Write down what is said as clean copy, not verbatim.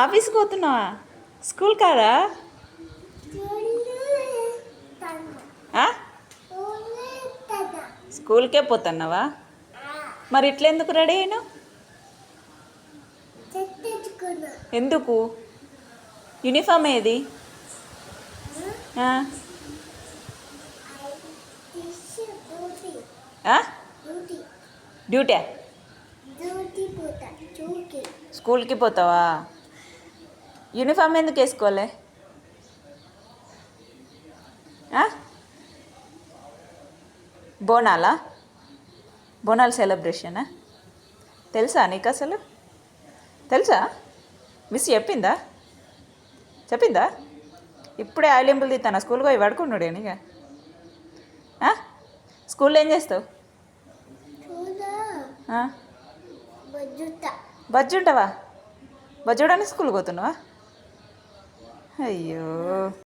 ఆఫీస్కి పోతున్నావా? స్కూల్ కాదా? స్కూల్కే పోతున్నావా? మరి ఇట్లెందుకు రెడీ అయినావు? ఎందుకు? యూనిఫామ్ ఏది? డ్యూటీ? స్కూల్కి పోతావా? యూనిఫామ్ ఎందుకు వేసుకోలే? బోనాలా? బోనాల సెలబ్రేషనా? తెలుసా నీకు అసలు? తెలుసా? మిస్ చెప్పిందా? ఇప్పుడే ఆయిలింపులు తీస్తాను. స్కూల్కి పోయి పడుకున్నాడు ఇక. స్కూల్లో ఏం చేస్తావు? బజ్జుంటావా? బజ్జుడానికి స్కూల్కి పోతున్నావా? అయ్యో.